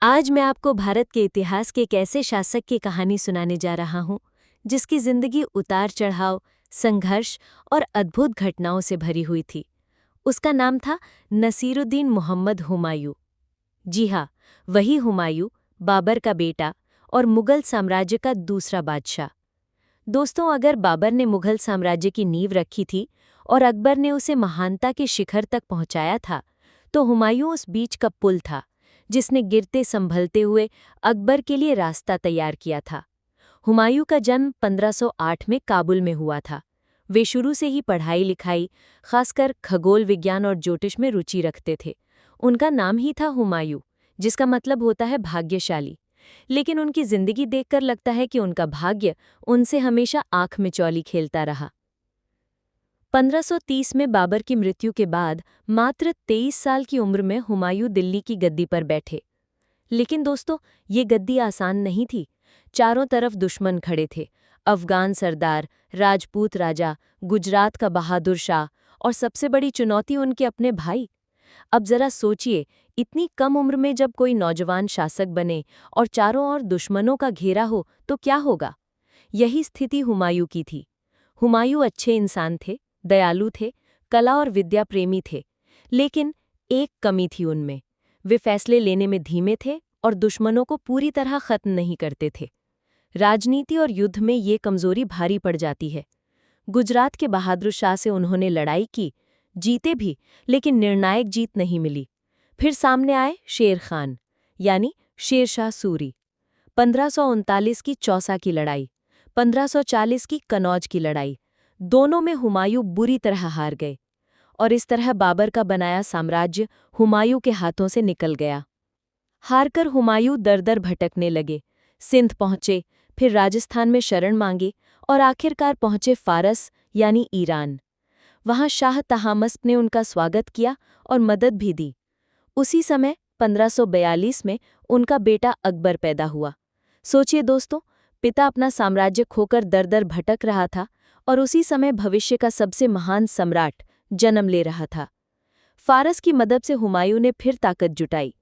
आज मैं आपको भारत के इतिहास के एक ऐसे शासक की कहानी सुनाने जा रहा हूं जिसकी जिंदगी उतार चढ़ाव, संघर्ष और अद्भुत घटनाओं से भरी हुई थी। उसका नाम था नसीरुद्दीन मोहम्मद हुमायूं। जी हाँ, वही हुमायूं, बाबर का बेटा और मुगल साम्राज्य का दूसरा बादशाह। दोस्तों, अगर बाबर ने मुगल साम्राज्य की नींव रखी थी और अकबर ने उसे महानता के शिखर तक पहुंचाया था, तो हुमायूं उस बीच का पुल था जिसने गिरते संभलते हुए अकबर के लिए रास्ता तैयार किया था। हुमायूं का जन्म 1508 में काबुल में हुआ था। वे शुरू से ही पढ़ाई लिखाई, खासकर खगोल विज्ञान और ज्योतिष में रुचि रखते थे। उनका नाम ही था हुमायूं, जिसका मतलब होता है भाग्यशाली। लेकिन उनकी जिंदगी देखकर लगता है कि उनका भाग्य उनसे हमेशा आंख मिचौली खेलता रहा। 1530 में बाबर की मृत्यु के बाद मात्र 23 साल की उम्र में हुमायूं दिल्ली की गद्दी पर बैठे। लेकिन दोस्तों, ये गद्दी आसान नहीं थी। चारों तरफ दुश्मन खड़े थे। अफगान सरदार, राजपूत राजा, गुजरात का बहादुर शाह और सबसे बड़ी चुनौती उनके अपने भाई। अब जरा सोचिए, इतनी कम उम्र में जब कोई नौजवान शासक बने और चारों ओर दुश्मनों का घेरा हो तो क्या होगा। यही स्थिति हुमायूं की थी। हुमायूं अच्छे इंसान थे, दयालु थे, कला और विद्या प्रेमी थे। लेकिन एक कमी थी उनमें। वे फैसले लेने में धीमे थे और दुश्मनों को पूरी तरह खत्म नहीं करते थे। राजनीति और युद्ध में ये कमजोरी भारी पड़ जाती है। गुजरात के बहादुर शाह से उन्होंने लड़ाई की, जीते भी, लेकिन निर्णायक जीत नहीं मिली। फिर सामने आए शेर खान, यानी शेर शाह सूरी। 1539 की चौसा की लड़ाई, 1540 की कनौज की लड़ाई, दोनों में हुमायूं बुरी तरह हार गए और इस तरह बाबर का बनाया साम्राज्य हुमायूं के हाथों से निकल गया। हारकर हुमायूं दर-दर भटकने लगे। सिंध पहुंचे, फिर राजस्थान में शरण मांगी और आखिरकार पहुंचे फारस यानी ईरान। वहां शाह तहामस्प ने उनका स्वागत किया और मदद भी दी। उसी समय 1542 में उनका बेटा अकबर पैदा हुआ। सोचिए दोस्तों, पिता अपना साम्राज्य खोकर दर-दर भटक रहा था और उसी समय भविष्य का सबसे महान सम्राट जन्म ले रहा था। फारस की मदद से हुमायूं ने फिर ताकत जुटाई,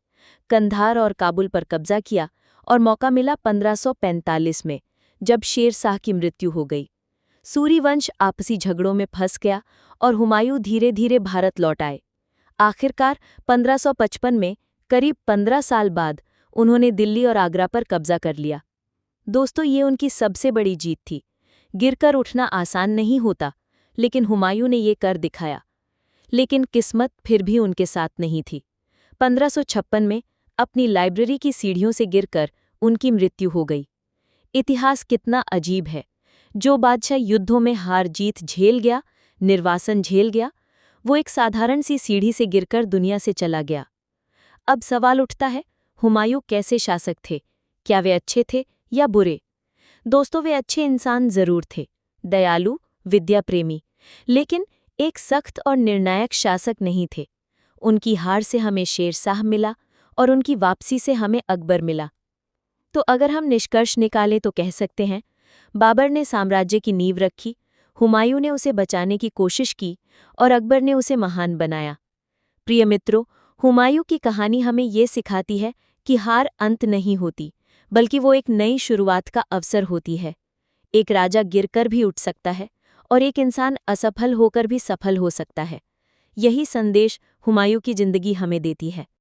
कंधार और काबुल पर कब्जा किया और मौका मिला 1545 में, जब शेर शाह की मृत्यु हो गई। सूरी वंश आपसी झगड़ों में फंस गया और हुमायूं धीरे धीरे भारत लौट आए। आखिरकार 1555 में, करीब 15 साल बाद, उन्होंने दिल्ली और आगरा पर कब्जा कर लिया। दोस्तों, ये उनकी सबसे बड़ी जीत थी। गिरकर उठना आसान नहीं होता, लेकिन हुमायूं ने ये कर दिखाया। लेकिन किस्मत फिर भी उनके साथ नहीं थी। 1556 में अपनी लाइब्रेरी की सीढ़ियों से गिरकर उनकी मृत्यु हो गई। इतिहास कितना अजीब है। जो बादशाह युद्धों में हार जीत झेल गया, निर्वासन झेल गया, वो एक साधारण सी सीढ़ी से गिरकर दुनिया से चला गया। अब सवाल उठता है, हुमायूं कैसे शासक थे? क्या वे अच्छे थे या बुरे? दोस्तों, वे अच्छे इंसान जरूर थे, दयालु, विद्या प्रेमी, लेकिन एक सख्त और निर्णायक शासक नहीं थे। उनकी हार से हमें शेर शाह मिला और उनकी वापसी से हमें अकबर मिला। तो अगर हम निष्कर्ष निकालें तो कह सकते हैं, बाबर ने साम्राज्य की नींव रखी, हुमायूं ने उसे बचाने की कोशिश की और अकबर ने उसे महान बनाया। प्रिय मित्रों, हुमायूं की कहानी हमें ये सिखाती है कि हार अंत नहीं होती, बल्कि वो एक नई शुरुआत का अवसर होती है। एक राजा गिरकर भी उठ सकता है और एक इंसान असफल होकर भी सफल हो सकता है। यही संदेश हुमायूं की जिंदगी हमें देती है।